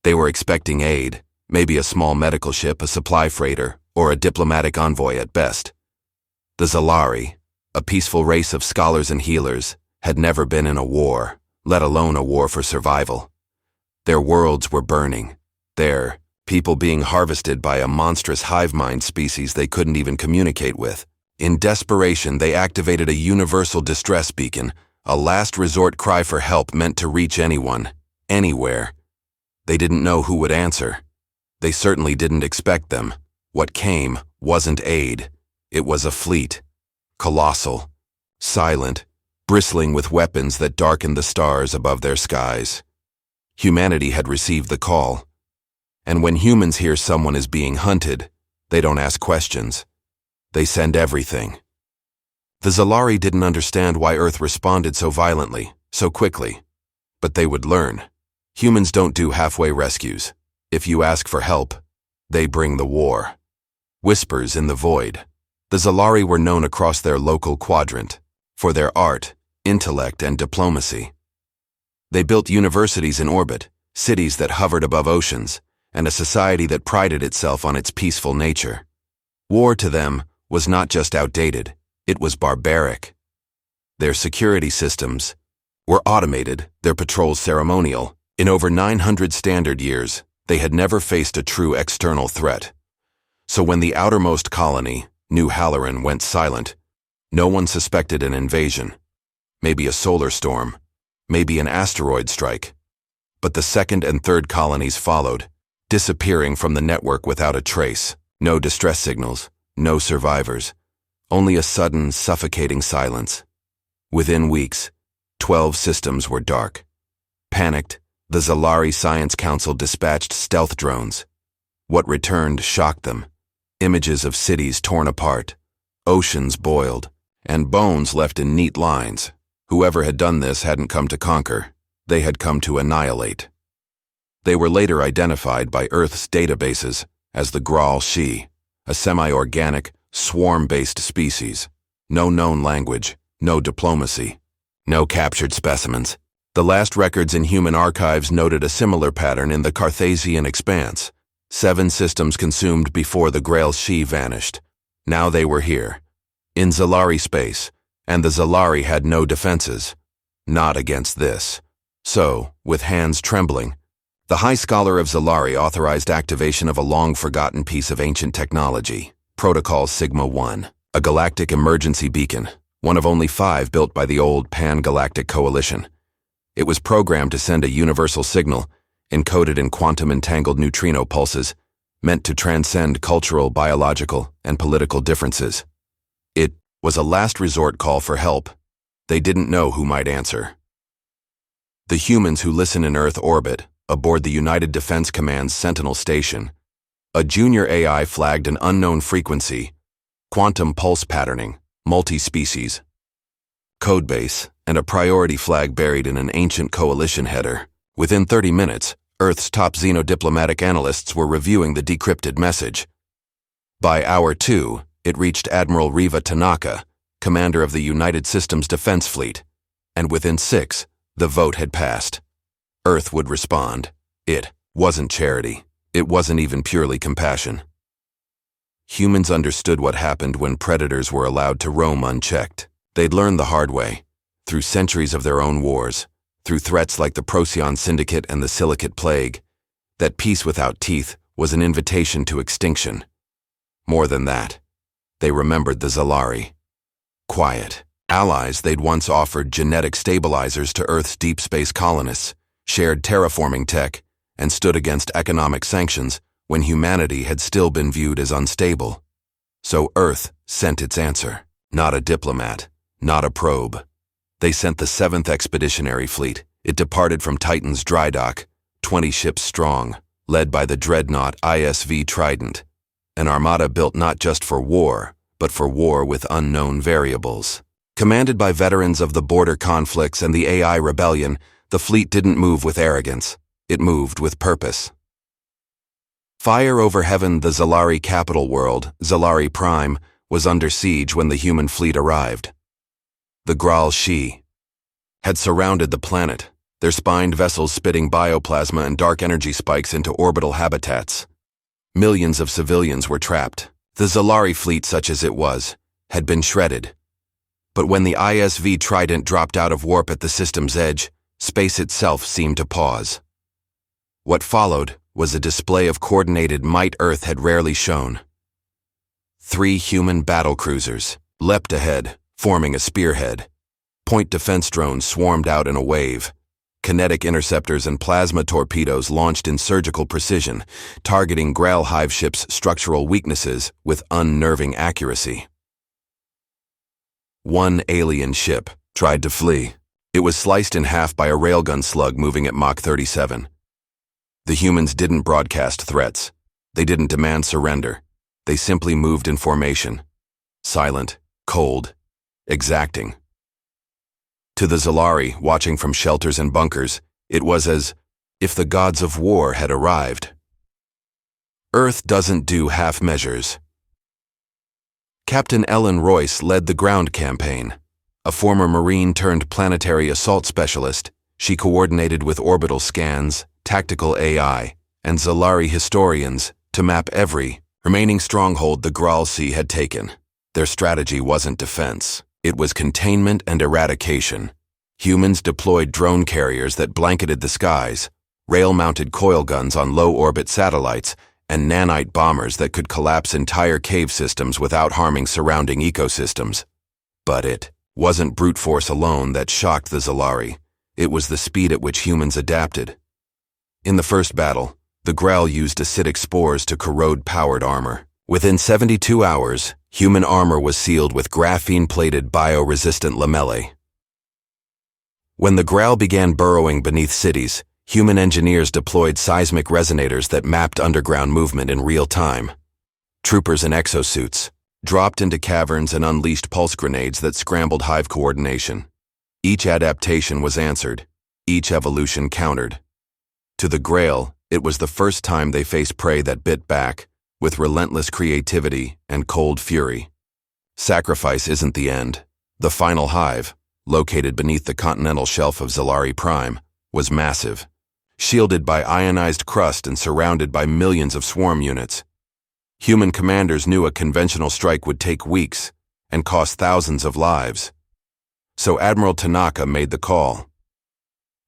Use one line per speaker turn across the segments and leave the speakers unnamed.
They were expecting aid, maybe a small medical ship, a supply freighter, or a diplomatic envoy at best. The Zalari, a peaceful race of scholars and healers, had never been in a war, let alone a war for survival. Their worlds were burning. Their people being harvested by a monstrous hive mind species they couldn't even communicate with. In desperation, they activated a universal distress beacon, a last resort cry for help meant to reach anyone, anywhere. They didn't know who would answer. They certainly didn't expect them. What came wasn't aid. It was a fleet. Colossal. Silent. Bristling with weapons that darkened the stars above their skies. Humanity had received the call. And when humans hear someone is being hunted, they don't ask questions. They send everything. The Zalari didn't understand why Earth responded so violently, so quickly. But they would learn. Humans don't do halfway rescues. If you ask for help, they bring the war. Whispers in the void. The Zalari were known across their local quadrant for their art, intellect, and diplomacy. They built universities in orbit, cities that hovered above oceans, and a society that prided itself on its peaceful nature. War to them was not just outdated, it was barbaric. Their security systems were automated, their patrols ceremonial. In over 900 standard years, they had never faced a true external threat. So when the outermost colony, New Halloran, went silent, no one suspected an invasion. Maybe a solar storm, maybe an asteroid strike. But the second and third colonies followed, disappearing from the network without a trace. No distress signals, no survivors. Only a sudden, suffocating silence. Within weeks, 12 systems were dark. Panicked, the Zalari Science Council dispatched stealth drones. What returned shocked them. Images of cities torn apart, oceans boiled, and bones left in neat lines. Whoever had done this hadn't come to conquer. They had come to annihilate. They were later identified by Earth's databases as the Graal-Shi, a semi-organic, swarm-based species. No known language, no diplomacy, no captured specimens. The last records in human archives noted a similar pattern in the Cartesian expanse. 7 systems consumed before the Graal-Shi vanished. Now they were here, in Zalari space, and the Zalari had no defenses. Not against this. So, with hands trembling, the High Scholar of Zalari authorized activation of a long-forgotten piece of ancient technology, Protocol Sigma-1, a galactic emergency beacon, one of only 5 built by the old Pan-Galactic Coalition. It was programmed to send a universal signal, encoded in quantum-entangled neutrino pulses, meant to transcend cultural, biological, and political differences. It was a last resort call for help. They didn't know who might answer. The humans who listen in Earth orbit, aboard the United Defense Command's Sentinel Station, a junior AI flagged an unknown frequency, quantum pulse patterning, multi-species, codebase, and a priority flag buried in an ancient coalition header. Within 30 minutes, Earth's top xenodiplomatic analysts were reviewing the decrypted message. By hour 2, it reached Admiral Riva Tanaka, commander of the United Systems Defense Fleet, and within 6, the vote had passed. Earth would respond. It wasn't charity. It wasn't even purely compassion. Humans understood what happened when predators were allowed to roam unchecked. They'd learned the hard way, through centuries of their own wars, through threats like the Procyon Syndicate and the Silicate Plague, that peace without teeth was an invitation to extinction. More than that, they remembered the Zalari. Quiet. Allies they'd once offered genetic stabilizers to Earth's deep space colonists, shared terraforming tech, and stood against economic sanctions when humanity had still been viewed as unstable. So Earth sent its answer. Not a diplomat, not a probe. They sent the 7th Expeditionary Fleet. It departed from Titan's dry dock, 20 ships strong, led by the dreadnought ISV Trident, an armada built not just for war, but for war with unknown variables. Commanded by veterans of the border conflicts and the AI rebellion, the fleet didn't move with arrogance. It moved with purpose. Fire over heaven, the Zalari capital world, Zalari Prime, was under siege when the human fleet arrived. The Graal-Shi had surrounded the planet, their spined vessels spitting bioplasma and dark energy spikes into orbital habitats. Millions of civilians were trapped. The Zalari fleet, such as it was, had been shredded. But when the ISV Trident dropped out of warp at the system's edge, space itself seemed to pause. What followed was a display of coordinated might Earth had rarely shown. 3 human battlecruisers leapt ahead, forming a spearhead. Point defense drones swarmed out in a wave. Kinetic interceptors and plasma torpedoes launched in surgical precision, targeting Grail hive ships' structural weaknesses with unnerving accuracy. One alien ship tried to flee. It was sliced in half by a railgun slug moving at Mach 37. The humans didn't broadcast threats. They didn't demand surrender. They simply moved in formation. Silent, cold, exacting. To the Zalari, watching from shelters and bunkers, it was as if the gods of war had arrived. Earth doesn't do half measures. Captain Ellen Royce led the ground campaign. A former Marine turned planetary assault specialist, she coordinated with orbital scans, tactical AI, and Zalari historians to map every remaining stronghold the Graal Sea had taken. Their strategy wasn't defense. It was containment and eradication. Humans deployed drone carriers that blanketed the skies, rail-mounted coil guns on low-orbit satellites, and nanite bombers that could collapse entire cave systems without harming surrounding ecosystems. But it wasn't brute force alone that shocked the Zalari. It was the speed at which humans adapted. In the first battle, the Grail used acidic spores to corrode powered armor. Within 72 hours, human armor was sealed with graphene-plated bioresistant lamellae. When the Grail began burrowing beneath cities, human engineers deployed seismic resonators that mapped underground movement in real time. Troopers in exosuits dropped into caverns and unleashed pulse grenades that scrambled hive coordination. Each adaptation was answered, each evolution countered. To the Grail, it was the first time they faced prey that bit back, with relentless creativity and cold fury. Sacrifice isn't the end. The final hive, located beneath the continental shelf of Zalari Prime, was massive, shielded by ionized crust and surrounded by millions of swarm units. Human commanders knew a conventional strike would take weeks and cost thousands of lives. So Admiral Tanaka made the call.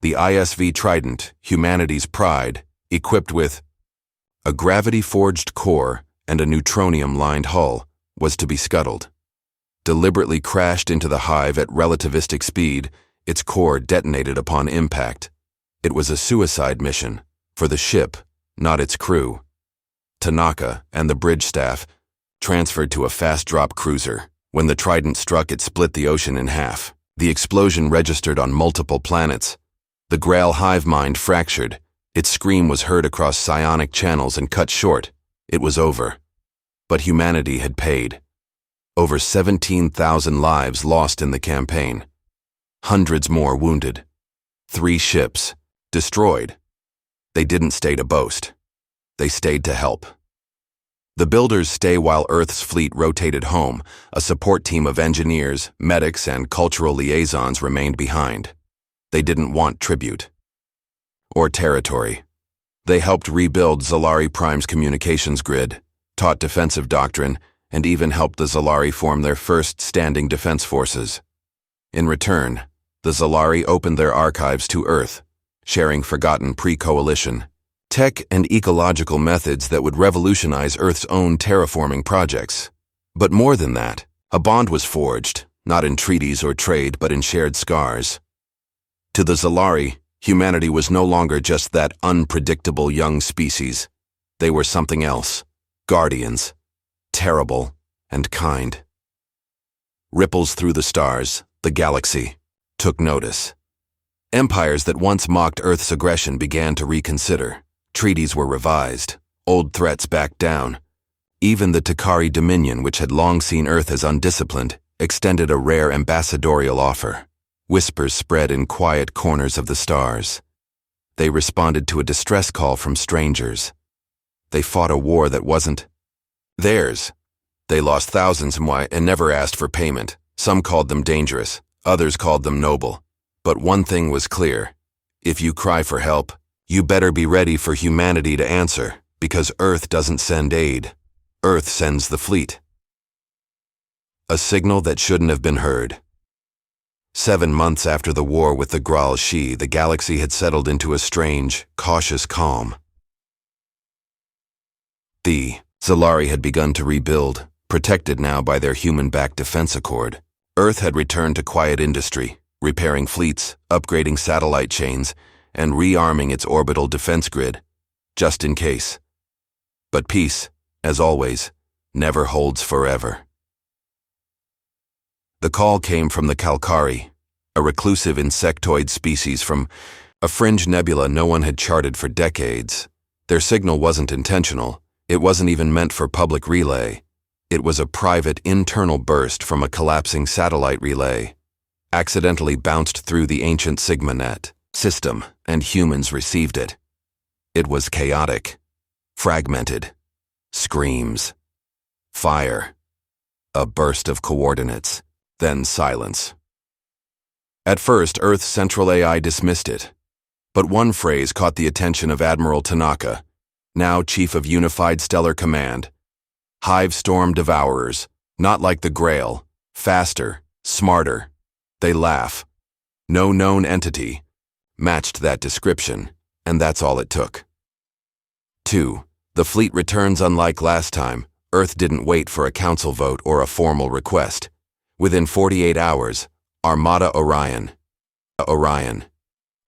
The ISV Trident, humanity's pride, equipped with a gravity-forged core and a neutronium-lined hull, was to be scuttled. Deliberately crashed into the hive at relativistic speed, its core detonated upon impact. It was a suicide mission, for the ship, not its crew. Tanaka and the bridge staff transferred to a fast-drop cruiser. When the Trident struck, it split the ocean in half. The explosion registered on multiple planets. The Grail hive mind fractured. Its scream was heard across psionic channels and cut short. It was over. But humanity had paid. Over 17,000 lives lost in the campaign. Hundreds more wounded. 3 ships destroyed. They didn't stay to boast. They stayed to help. The builders stay while Earth's fleet rotated home. A support team of engineers, medics, and cultural liaisons remained behind. They didn't want tribute or territory. They helped rebuild Zalari Prime's communications grid, taught defensive doctrine, and even helped the Zalari form their first standing defense forces. In return, the Zalari opened their archives to Earth, sharing forgotten pre-coalition tech and ecological methods that would revolutionize Earth's own terraforming projects. But more than that, a bond was forged, not in treaties or trade, but in shared scars. To the Zalari, humanity was no longer just that unpredictable young species. They were something else, guardians, terrible and kind. Ripples through the stars, the galaxy, took notice. Empires that once mocked Earth's aggression began to reconsider. Treaties were revised, old threats backed down. Even the Takari Dominion, which had long seen Earth as undisciplined, extended a rare ambassadorial offer. Whispers spread in quiet corners of the stars. They responded to a distress call from strangers. They fought a war that wasn't theirs. They lost thousands and never asked for payment. Some called them dangerous, others called them noble. But one thing was clear. If you cry for help, you better be ready for humanity to answer, because Earth doesn't send aid. Earth sends the fleet. A signal that shouldn't have been heard. 7 months after the war with the Graal Shi, the galaxy had settled into a strange, cautious calm. The Zalari had begun to rebuild, protected now by their human-backed defense accord. Earth had returned to quiet industry, repairing fleets, upgrading satellite chains, and rearming its orbital defense grid, just in case. But peace, as always, never holds forever. The call came from the Kalkari, a reclusive insectoid species from a fringe nebula no one had charted for decades. Their signal wasn't intentional. It wasn't even meant for public relay. It was a private internal burst from a collapsing satellite relay, accidentally bounced through the ancient SigmaNet system, and humans received it. It was chaotic, fragmented, screams, fire, a burst of coordinates, then silence. At first, Earth's central AI dismissed it, but one phrase caught the attention of Admiral Tanaka, now Chief of Unified Stellar Command. Hive storm devourers, not like the Grail, faster, smarter. They laugh. No known entity matched that description, and that's all it took. 2. The fleet returns unlike last time. Earth didn't wait for a council vote or a formal request. Within 48 hours, Armada Orion